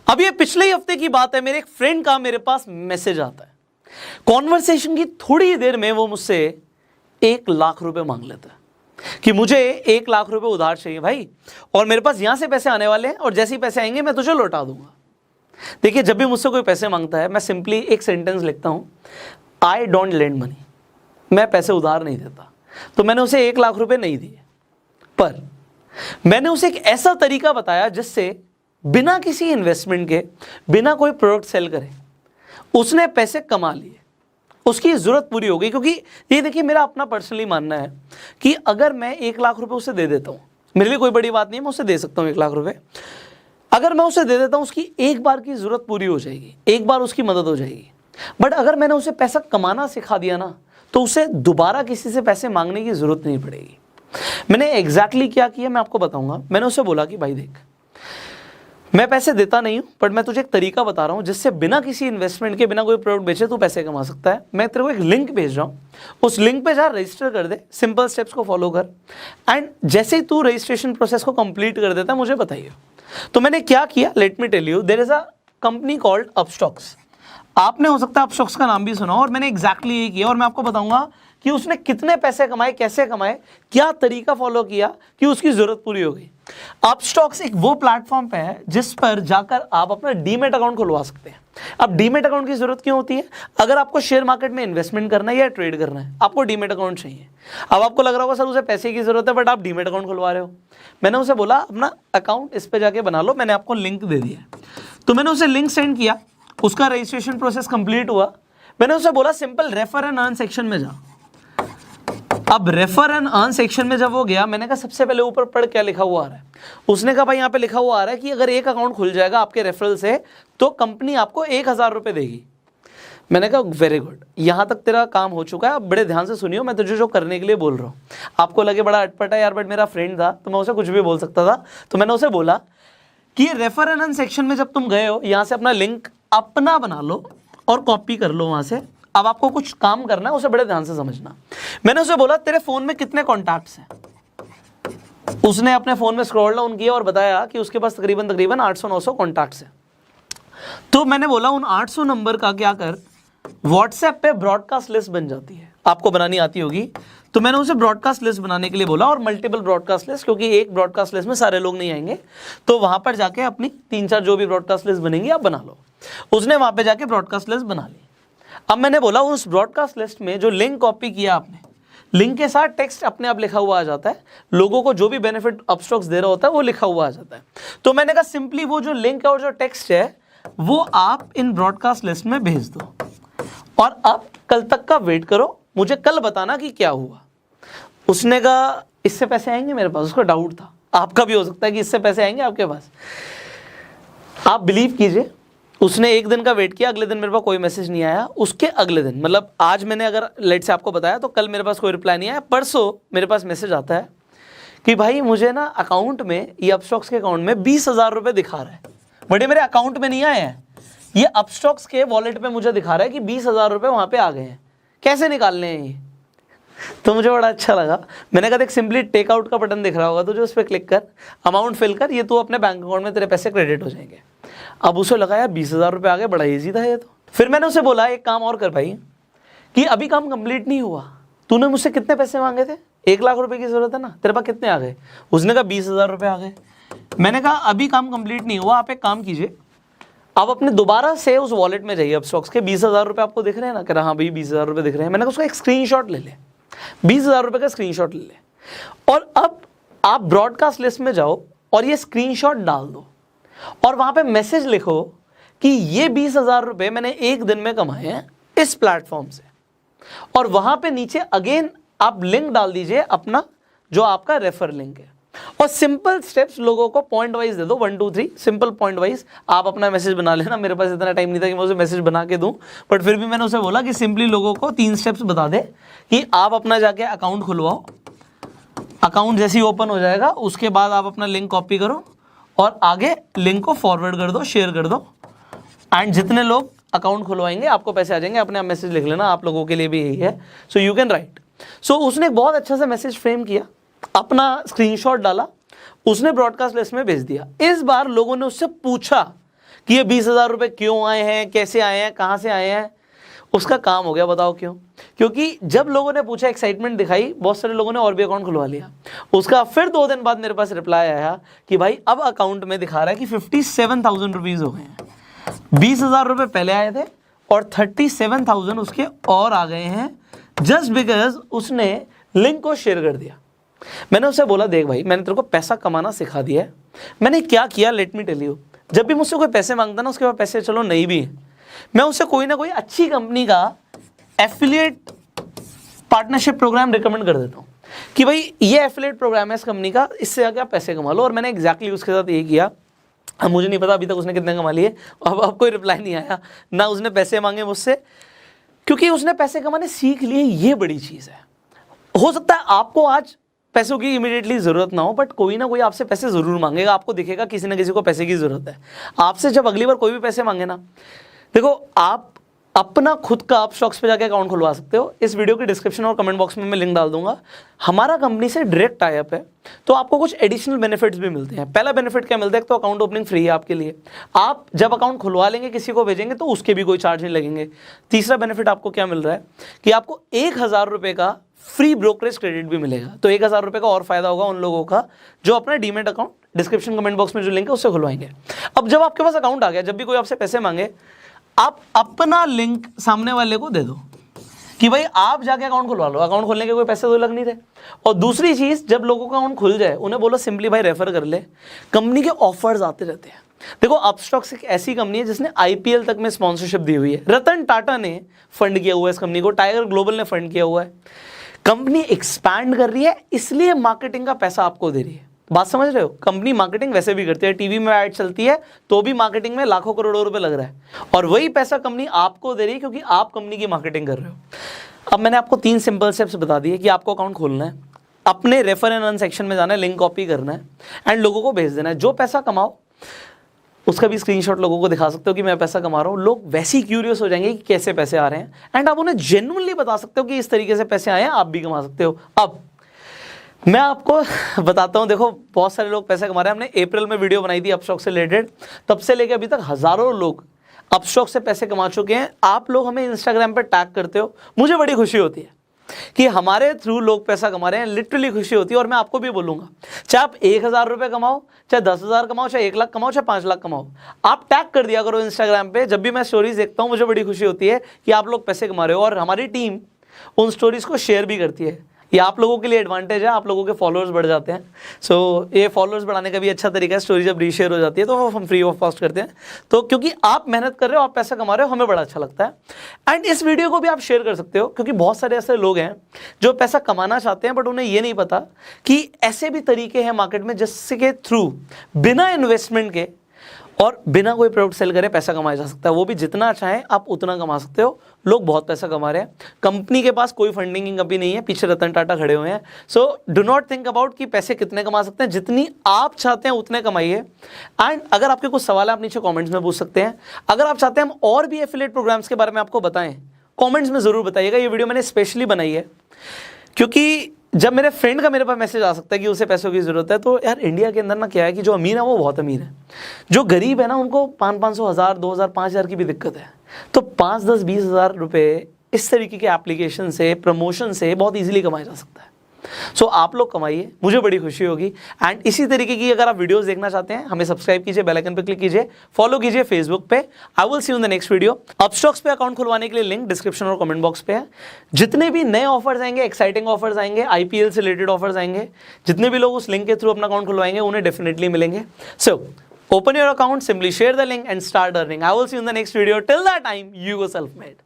अब ये पिछले ही हफ्ते की बात है, मेरे एक फ्रेंड का मेरे पास मैसेज आता है। कॉन्वर्सेशन की थोड़ी ही देर में वो मुझसे 1 लाख रुपए मांग लेता है कि मुझे 1 लाख रुपए उधार चाहिए भाई, और मेरे पास यहां से पैसे आने वाले हैं और जैसे ही पैसे आएंगे मैं तुझे लौटा दूंगा। देखिए, जब भी मुझसे कोई पैसे मांगता है मैं सिंपली एक सेंटेंस लिखता हूं, आई डोंट लेंड मनी। मैं पैसे उधार नहीं देता। तो मैंने उसे 1 लाख रुपए नहीं दिए, पर मैंने उसे एक ऐसा तरीका बताया जिससे बिना किसी इन्वेस्टमेंट के, बिना कोई प्रोडक्ट सेल करे, उसने पैसे कमा लिए, उसकी ज़रूरत पूरी हो गई। क्योंकि ये देखिए, मेरा अपना पर्सनली मानना है कि अगर मैं 1 लाख रुपए उसे दे देता हूँ, मेरे लिए कोई बड़ी बात नहीं है, मैं उसे दे सकता हूँ 1 लाख रुपए। अगर मैं उसे दे देता हूँ, उसकी एक बार की ज़रूरत पूरी हो जाएगी, एक बार उसकी मदद हो जाएगी। बट अगर मैंने उसे पैसा कमाना सिखा दिया ना, तो उसे दोबारा किसी से पैसे मांगने की ज़रूरत नहीं पड़ेगी। मैंने एग्जैक्टली क्या किया मैं आपको बताऊंगा। मैंने उसे बोला कि भाई देख, मैं पैसे देता नहीं हूं, बट मैं तुझे एक तरीका बता रहा हूं जिससे बिना किसी इन्वेस्टमेंट के, बिना कोई प्रोडक्ट बेचे तू पैसे कमा सकता है। मैं तेरे को एक लिंक भेज रहा हूं, उस लिंक पे जा, रजिस्टर कर दे, सिंपल स्टेप्स को फॉलो कर, एंड जैसे ही तू रजिस्ट्रेशन प्रोसेस को कंप्लीट कर देता है मुझे बताइए। तो मैंने क्या किया, let me tell you, there is a company called Upstox. आपने हो सकता है अपस्टॉक्स का नाम भी सुना हो, और मैंने एग्जैक्टली यही किया, और मैं आपको बताऊंगा कि उसने कितने पैसे कमाए, कैसे कमाए, क्या तरीका फॉलो किया कि उसकी जरूरत पूरी हो गई। अपस्टॉक्स एक वो प्लेटफॉर्म पे है जिस पर जाकर आप अपना डीमेट अकाउंट खुलवा सकते हैं। अब डीमेट अकाउंट की जरूरत क्यों होती है? अगर आपको शेयर मार्केट में इन्वेस्टमेंट करना है या ट्रेड करना है, आपको डीमेट अकाउंट चाहिए। अब आपको लग रहा होगा सर उसे पैसे की जरूरत है, बट आप डीमेट अकाउंट खुलवा रहे हो। मैंने उसे बोला अपना अकाउंट इस पे जाके बना लो, मैंने आपको लिंक दे दिया। तो मैंने उसे लिंक सेंड किया, उसका रजिस्ट्रेशन प्रोसेस कंप्लीट हुआ। मैंने उसे बोला simple refer and earn section में जा। अब रेफर एंड अर्न सेक्शन में जब वो गया, मैंने कहा सबसे पहले ऊपर पढ़ क्या लिखा हुआ आ रहा है। उसने कहा भाई यहाँ पे लिखा हुआ आ रहा है कि अगर एक अकाउंट खुल जाएगा आपके रेफरल से तो कंपनी आपको 1000 रुपये देगी। मैंने कहा वेरी गुड, यहाँ तक तेरा काम हो चुका है, अब बड़े ध्यान से सुनियो, मैं तुझे जो करने के लिए बोल रहा हूँ। आपको लगे बड़ा अटपटा यार, बट मेरा फ्रेंड था तो मैं उसे कुछ भी बोल सकता था। तो मैंने उसे बोला कि रेफर एंड अर्न सेक्शन में जब तुम गए हो, यहाँ से अपना लिंक अपना बना लो और कॉपी कर लो वहाँ से। अब आपको कुछ काम करना है, उसे बड़े ध्यान से समझना। मैंने उसे बोला तेरे फोन में कितने कॉन्टैक्ट्स हैं? उसने अपने फोन में स्क्रॉल डाउन किया और बताया कि उसके पास तकरीबन 800-900 कॉन्टैक्ट्स हैं। तो मैंने बोला उन 800 नंबर का क्या कर, व्हाट्सएप पे ब्रॉडकास्ट लिस्ट बन जाती है, आपको बनानी आती होगी। तो मैंने उसे ब्रॉडकास्ट लिस्ट बनाने के लिए बोला, और मल्टीपल ब्रॉडकास्ट लिस्ट, क्योंकि एक ब्रॉडकास्ट लिस्ट में सारे लोग नहीं आएंगे। तो वहां पर जाके अपनी 3-4 जो भी ब्रॉडकास्ट लिस्ट बनेंगी आप बना लो। उसने वहां पे जाके ब्रॉडकास्ट लिस्ट बना ली। अब मैंने बोला उस ब्रॉडकास्ट लिस्ट में जो लिंक कॉपी किया आपने, लिंक के साथ टेक्स्ट अपने आप लिखा हुआ आ जाता है, लोगों को जो भी बेनिफिट अपस्टॉक्स दे रहा होता है वो लिखा हुआ आ जाता है। तो मैंने कहा सिंपली वो जो लिंक है और जो टेक्स्ट है वो आप इन ब्रॉडकास्ट लिस्ट में भेज दो, और अब कल तक का वेट करो, मुझे कल बताना कि क्या हुआ। उसने कहा इससे पैसे आएंगे मेरे पास? उसको डाउट था, आपका भी हो सकता है कि इससे पैसे आएंगे आपके पास। आप बिलीव कीजिए, उसने 1 दिन का वेट किया, अगले दिन मेरे पास कोई मैसेज नहीं आया। उसके अगले दिन, मतलब आज मैंने अगर लेट से आपको बताया तो कल मेरे पास कोई रिप्लाई नहीं आया। परसों मेरे पास मैसेज आता है कि भाई मुझे ना अकाउंट में, ये अपस्टॉक्स के अकाउंट में 20,000 रुपये दिखा रहा है, बड़े मेरे अकाउंट में नहीं आए हैं, ये अपस्टॉक्स के वॉलेट पे मुझे दिखा रहा है कि 20,000 रुपये वहाँ पे आ गए हैं, कैसे निकालने हैं ये? तो मुझे बड़ा अच्छा लगा। मैंने कहा देख, सिंपली टेकआउट का बटन दिख रहा होगा तुझे, उस पर क्लिक कर, अमाउंट फिल कर, ये तू अपने बैंक अकाउंट में तेरे पैसे क्रेडिट हो जाएंगे। अब उसे लगा यार 20,000 रुपये आ गए, बड़ा ईजी था ये तो। फिर मैंने उसे बोला एक काम और कर भाई, कि अभी काम कंप्लीट नहीं हुआ, तूने मुझसे कितने पैसे मांगे थे? 1 लाख रुपए की जरूरत है ना, तेरे पास कितने आ गए? उसने कहा 20,000 रुपये आ गए। मैंने कहा अभी काम कंप्लीट नहीं हुआ, आप एक काम कीजिए, आप अपने दोबारा से उस वॉलेट में जाइए, अपस्टॉक्स के 20,000 रुपये आपको दिख रहे हैं ना? कह रहा हाँ भाई 20,000 रुपये दिख रहे हैं। मैंने कहा उसका एक स्क्रीनशॉट ले ले, 20,000 रुपये का स्क्रीनशॉट ले ले, और अब आप ब्रॉडकास्ट लिस्ट में जाओ और ये स्क्रीनशॉट डाल दो, और वहां पे मैसेज लिखो कि ये 20,000 रुपये मैंने 1 दिन में कमाए हैं इस प्लेटफॉर्म से, और वहां पे नीचे अगेन आप लिंक डाल दीजिए अपना, जो आपका रेफर लिंक है, और सिंपल स्टेप्स लोगों को पॉइंट वाइज दे दो, 1 2 3 सिंपल पॉइंट वाइज। आप अपना मैसेज बना लेना, मेरे पास इतना टाइम नहीं था कि मैं उसे मैसेज बना के दूं, बट फिर भी मैंने उसे बोला कि सिंपली लोगों को 3 स्टेप्स बता दे कि आप अपना जाके अकाउंट खुलवाओ, अकाउंट जैसे ही ओपन हो जाएगा उसके बाद आप अपना लिंक कॉपी करो और आगे लिंक को फॉरवर्ड कर दो, शेयर कर दो, एंड जितने लोग अकाउंट खुलवाएंगे आपको पैसे आ जाएंगे। अपने आप मैसेज लिख लेना, आप लोगों के लिए भी यही है, सो यू कैन राइट। सो उसने बहुत अच्छा सा मैसेज फ्रेम किया, अपना स्क्रीनशॉट डाला, उसने ब्रॉडकास्ट लिस्ट में भेज दिया। इस बार लोगों ने उससे पूछा कि ये 20,000 रुपये क्यों आए हैं, कैसे आए हैं, कहाँ से आए हैं, उसका काम हो गया। बताओ क्यों? क्योंकि जब लोगों ने पूछा, एक्साइटमेंट दिखाई, बहुत सारे लोगों ने और भी अकाउंट खुलवा लिया। उसका फिर 2 दिन बाद मेरे पास रिप्लाई आया कि भाई अब अकाउंट में दिखा रहा है कि 57,000 रुपीज़ हो गए हैं। 20,000 रुपये पहले आए थे और 37,000 उसके और आ गए हैं, जस्ट बिकॉज उसने लिंक को शेयर कर दिया। मैंने उससे बोला, देख भाई, मैंने तेरे को पैसा कमाना सिखा दिया है। मैंने क्या किया, लेट मी टेल यू। जब भी मुझसे कोई पैसे मांगता ना, उसके बाद पैसे चलो नहीं भी है, मैं उसे कोई ना कोई अच्छी कंपनी का एफिलिएट पार्टनरशिप प्रोग्राम रिकमेंड कर देता हूँ कि भाई ये एफिलिएट प्रोग्राम है इस कंपनी का, इससे आगे आप पैसे कमा लो। और मैंने एग्जैक्टली उसके साथ यही किया। अब मुझे नहीं पता अभी तक उसने कितने कमा लिए, अब कोई रिप्लाई नहीं आया, ना उसने पैसे मांगे मुझसे, क्योंकि उसने पैसे कमाने सीख लिए। ये बड़ी चीज़ है। हो सकता है आपको आज पैसों की इमीडिएटली ज़रूरत ना हो, बट कोई ना कोई आपसे पैसे ज़रूर मांगेगा। आपको दिखेगा किसी ना किसी को पैसे की ज़रूरत है। आपसे जब अगली बार कोई भी पैसे मांगे ना, देखो, आप अपना खुद का अपस्टॉक्स पे जाके अकाउंट खुलवा सकते हो। इस वीडियो के डिस्क्रिप्शन और कमेंट बॉक्स में मैं लिंक डाल दूंगा। हमारा कंपनी से डायरेक्ट टाई अप है, तो आपको कुछ एडिशनल बेनिफिट्स भी मिलते हैं। पहला बेनिफिट क्या मिलता है? तो अकाउंट ओपनिंग फ्री है आपके लिए। आप जब अकाउंट खुलवा लेंगे, किसी को भेजेंगे, तो उसके भी कोई चार्ज नहीं लगेंगे। तीसरा बेनिफिट आपको क्या मिल रहा है कि आपको 1,000 रुपये का फ्री ब्रोकरेज क्रेडिट भी मिलेगा। तो 1,000 रुपये का और फायदा होगा उन लोगों का जो अपना demat account description comment box में जो लिंक है उससे खुलवाएंगे। अब जब आपके पास अकाउंट आ गया, जब भी कोई आपसे पैसे मांगे, आप अपना लिंक सामने वाले को दे दो कि भाई आप जाके अकाउंट खुलवा लो। अकाउंट खोलने के कोई पैसे तो लग नहीं रहे। और दूसरी चीज़, जब लोगों का अकाउंट खुल जाए, उन्हें बोलो सिंपली भाई रेफर कर ले। कंपनी के ऑफर्स आते रहते हैं। देखो, अपस्टॉक्स एक ऐसी कंपनी है जिसने IPL तक में स्पॉन्सरशिप दी हुई है। रतन टाटा ने फंड किया हुआ है इस कंपनी को, टाइगर ग्लोबल ने फंड किया हुआ है। कंपनी एक्सपैंड कर रही है, इसलिए मार्केटिंग का पैसा आपको दे रही है। बात समझ रहे हो? कंपनी मार्केटिंग वैसे भी करती है, टीवी में ऐड चलती है तो भी मार्केटिंग में लाखों करोड़ों रुपए लग रहा है, और वही पैसा कंपनी आपको दे रही है क्योंकि आप कंपनी की मार्केटिंग कर रहे हो। अब मैंने आपको 3 सिंपल स्टेप्स बता दिए कि आपको अकाउंट खोलना है, अपने रेफर एंड अर्न सेक्शन में जाना है, लिंक कॉपी करना है एंड लोगों को भेज देना है। जो पैसा कमाओ उसका भी स्क्रीनशॉट लोगों को दिखा सकते हो कि मैं पैसा कमा रहा हूँ। लोग वैसे ही क्यूरियस हो जाएंगे कि कैसे पैसे आ रहे हैं, एंड आप उन्हें जेन्युइनली बता सकते हो कि इस तरीके से पैसे आए हैं, आप भी कमा सकते हो। अब मैं आपको बताता हूँ, देखो, बहुत सारे लोग पैसे कमा रहे हैं। हमने अप्रैल में वीडियो बनाई थी अपस्टॉक से रिलेटेड, तब से लेकर अभी तक हज़ारों लोग अपस्टॉक से पैसे कमा चुके हैं। आप लोग हमें इंस्टाग्राम पर टैग करते हो, मुझे बड़ी खुशी होती है कि हमारे थ्रू लोग पैसा कमा रहे हैं। लिटरली खुशी होती है। और मैं आपको भी बोलूँगा, चाहे आप 1,000 रुपये कमाओ, चाहे 10,000 कमाओ, चाहे 1 लाख कमाओ, चाहे 5 लाख कमाओ, आप टैग कर दिया करो इंस्टाग्राम पे। जब भी मैं स्टोरीज देखता हूँ, मुझे बड़ी खुशी होती है कि आप लोग पैसे कमा रहे हो, और हमारी टीम उन स्टोरीज को शेयर भी करती है। ये आप लोगों के लिए एडवांटेज है, आप लोगों के फॉलोअर्स बढ़ जाते हैं। सो ये फॉलोअर्स बढ़ाने का भी अच्छा तरीका है। स्टोरी जब रीशेयर हो जाती है तो वो हम फ्री ऑफ कॉस्ट करते हैं। तो क्योंकि आप मेहनत कर रहे हो, आप पैसा कमा रहे हो, हमें बड़ा अच्छा लगता है। एंड इस वीडियो को भी आप शेयर कर सकते हो, क्योंकि बहुत सारे ऐसे लोग हैं जो पैसा कमाना चाहते हैं, बट उन्हें ये नहीं पता कि ऐसे भी तरीके हैं मार्केट में जिसके थ्रू बिना इन्वेस्टमेंट के और बिना कोई प्रोडक्ट सेल करे पैसा कमाया जा सकता है। वो भी जितना चाहे आप उतना कमा सकते हो। लोग बहुत पैसा कमा रहे हैं। कंपनी के पास कोई फंडिंग की कमी नहीं है, पीछे रतन टाटा खड़े हुए हैं। So do not think about कि पैसे कितने कमा सकते हैं, जितनी आप चाहते हैं उतने कमाइए। एंड अगर आपके कुछ सवाल है, आप नीचे कॉमेंट्स में पूछ सकते हैं। अगर आप चाहते हैं हम और भी एफिलिएट प्रोग्राम्स के बारे में आपको बताएं, कॉमेंट्स में ज़रूर बताइएगा। ये वीडियो मैंने स्पेशली बनाई है क्योंकि जब मेरे फ्रेंड का मेरे पास मैसेज आ सकता है कि उसे पैसों की ज़रूरत है, तो यार इंडिया के अंदर ना क्या है कि जो अमीर है वो बहुत अमीर है, जो गरीब है ना उनको 500, 1000, 2000, 5000 की भी दिक्कत है। तो 5, 10, 20 हज़ार रुपये इस तरीके के एप्लीकेशन से, प्रमोशन से बहुत ईजिली कमाया जा सकता है। सो आप लोग कमाइए, मुझे बड़ी खुशी होगी। एंड इसी तरीके की अगर आप वीडियोस देखना चाहते हैं, हमें सब्सक्राइब कीजिए, बेल आइकन पे क्लिक कीजिए, फॉलो कीजिए फेसबुक पे। I will see you in the next video. Upstox पे अकाउंट खुलवाने के लिए लिंक डिस्क्रिप्शन और कमेंट बॉक्स पे है। जितने भी नए ऑफर्स आएंगे, एक्साइटिंग ऑफर्स आएंगे, IPL से रिलेटेड ऑफर्स आएंगे, जितने भी लोग उस लिंक के थ्रू अपना अकाउंट खुलवाएंगे उन्हें डेफिनेटली मिलेंगे। सो open your account, simply share the link and start earning. I will see you in the next video. Till that time, you go self-made.